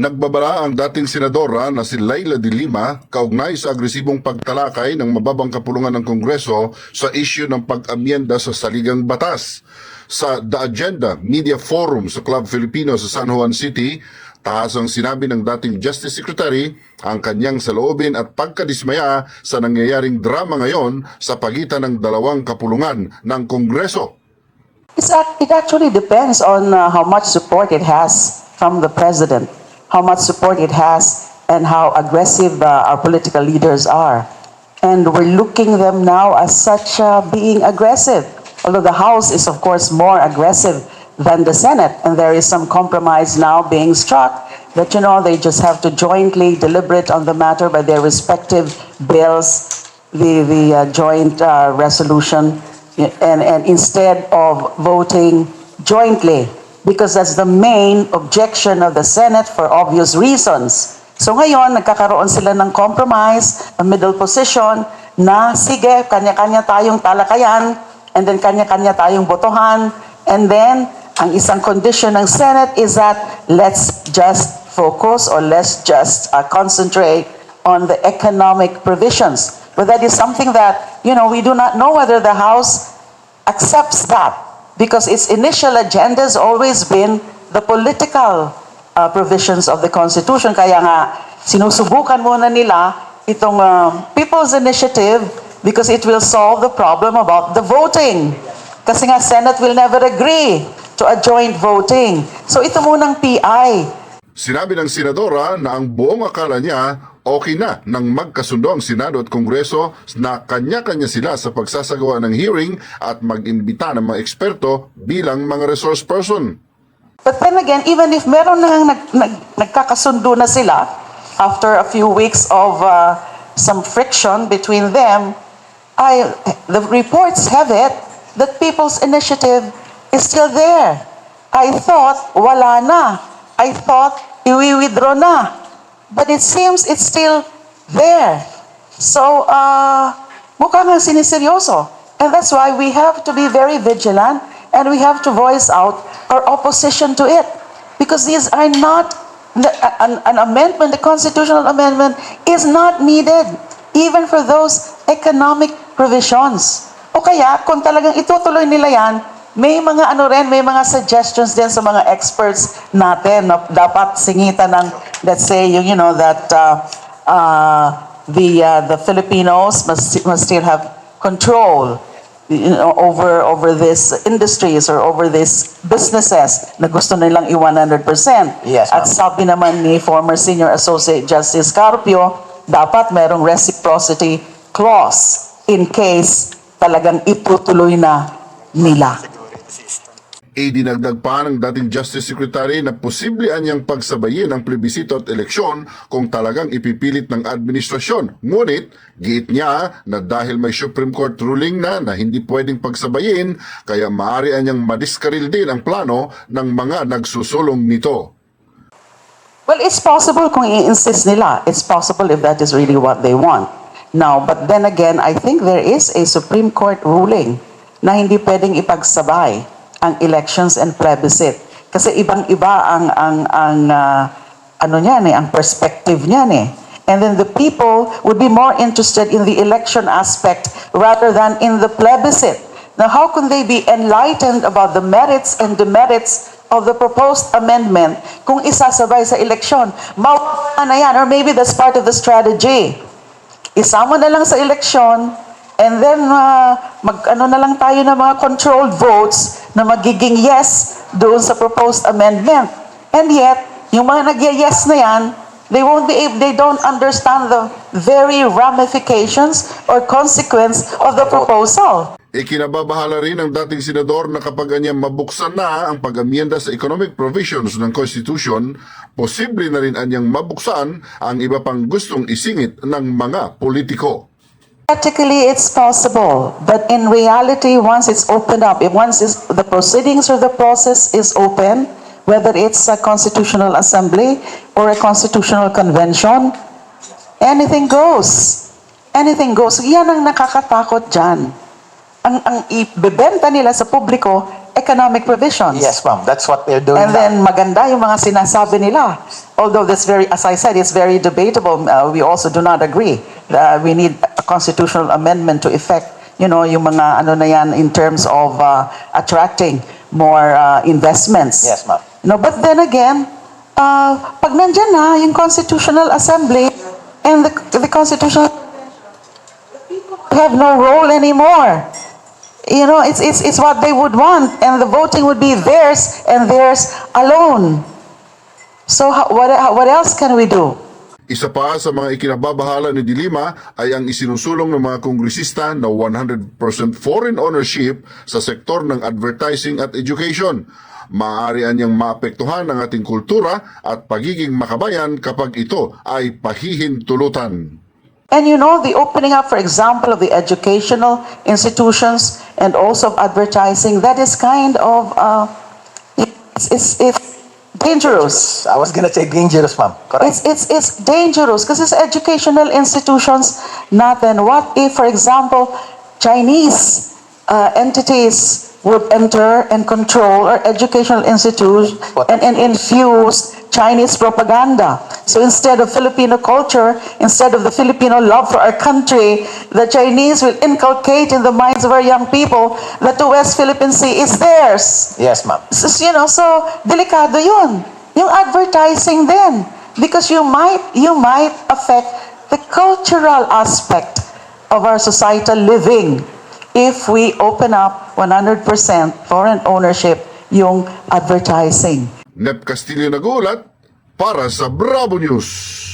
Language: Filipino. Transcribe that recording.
Nagbabala ang dating senadora na si Lima kaugnay sa agresibong pagtalakay ng mababang kapulungan ng Kongreso sa issue ng pag-amyenda sa saligang batas. Sa The Agenda Media Forum sa Club Filipino sa San Juan City, tahasang sinabi ng dating Justice Secretary ang kanyang saloobin at pagkadismaya sa nangyayaring drama ngayon sa pagitan ng dalawang kapulungan ng Kongreso. It actually depends on how much support it has from the President, how much support it has, and how aggressive our political leaders are. And we're looking them now as such being aggressive. Although the House is, of course, more aggressive than the Senate, and there is some compromise now being struck that, they just have to jointly deliberate on the matter by their respective bills, the joint resolution, and instead of voting jointly, because that's the main objection of the Senate for obvious reasons. So ngayon, nagkakaroon sila ng compromise, a middle position, na sige, kanya-kanya tayong talakayan, and then kanya-kanya tayong botohan, and then ang isang condition ng Senate is that let's just focus or let's just concentrate on the economic provisions. But that is something that, we do not know whether the House accepts that, because its initial agenda has always been the political provisions of the Constitution. Kaya nga, sinusubukan muna nila itong People's Initiative because it will solve the problem about the voting. Kasi nga, Senate will never agree to a joint voting. So ito munang PI. Sinabi ng senadora na ang buong akala niya okay na nang magkasundo ang Senado at Kongreso na kanya-kanya sila sa pagsasagawa ng hearing at mag-imbita ng mga eksperto bilang mga resource person. But then again, even if meron nang nagkakasundo na sila after a few weeks of some friction between them, the reports have it that People's Initiative is still there. I thought wala na. I thought i-withdraw na. But it seems it's still there. So, mukhang siniseryoso. And that's why we have to be very vigilant and we have to voice out our opposition to it. Because these are not, an amendment, the constitutional amendment is not needed even for those economic provisions. O kaya, kung talagang itutuloy nila yan, may mga may mga suggestions din sa mga experts natin na dapat singitan ng, let's say, that the Filipinos must still have control over these industries or over these businesses na gusto nilang 100%. Yes, At sabi naman ni former Senior Associate Justice Carpio, dapat merong reciprocity clause in case talagang itutuloy na nila. Idinagdag pa ng dating Justice Secretary na posible anyang pagsabayin ang plebisito at eleksyon kung talagang ipipilit ng administrasyon. Ngunit, giit niya na dahil may Supreme Court ruling na hindi pwedeng pagsabayin, kaya maaari anyang madiskaril din ang plano ng mga nagsusulong nito. Well, it's possible kung i-insist nila. It's possible if that is really what they want. Now, but then again, I think there is a Supreme Court ruling na hindi pwedeng ipagsabay ang elections and plebiscite. Kasi ibang-iba ang perspective niyan eh. And then the people would be more interested in the election aspect rather than in the plebiscite. Now, how can they be enlightened about the merits and demerits of the proposed amendment kung isasabay sa eleksyon? Mawala na yan, or maybe that's part of the strategy. Isama na lang sa eleksyon, and then, na lang tayo ng mga controlled votes na magiging yes doon sa proposed amendment. And yet, yung mga nag-yes na yan, they don't understand the very ramifications or consequence of the proposal. Ikinababahala rin ng dating senador na kapag anyang mabuksan na ang pag-amyenda sa economic provisions ng Constitution, posible na rin anyang mabuksan ang iba pang gustong isingit ng mga politiko. Practically, it's possible, but in reality, once it's opened up, the proceedings or the process is open, whether it's a constitutional assembly or a constitutional convention, anything goes. Anything goes. Yan ang nakakatakot dyan. Ang ibebenta nila sa publiko, economic provisions. Yes, ma'am. That's what they're doing And now. then maganda yung mga sinasabi nila. Although that's very, as I said, it's very debatable. We also do not agree. We need a constitutional amendment to effect, yung mga ano na yan in terms of attracting more investments. Yes, ma'am. But then again, pag nandyan na yung Constitutional Assembly and the Constitutional have no role anymore. It's what they would want, and the voting would be theirs and theirs alone. So what else can we do? Isa pa sa mga ikinababahala ni De Lima ay ang isinusulong ng mga kongresista na 100% foreign ownership sa sektor ng advertising at education. Maaari niyang maapektuhan ang ating kultura at pagiging makabayan kapag ito ay pahihintulutan. And the opening up, for example, of the educational institutions and also of advertising, that is kind of, it's dangerous. I was gonna say dangerous, ma'am. Correct. It's dangerous because it's educational institutions. Not then, what if, for example, Chinese entities would enter and control our educational institutes and infuse Chinese propaganda. So instead of Filipino culture, instead of the Filipino love for our country, the Chinese will inculcate in the minds of our young people that the West Philippine Sea is theirs. Yes, ma'am. So, delikado yun. Yung advertising din. Because you might affect the cultural aspect of our societal living if we open up 100% foreign ownership yung advertising. Nep Castillo nagulat para sa Bravo News.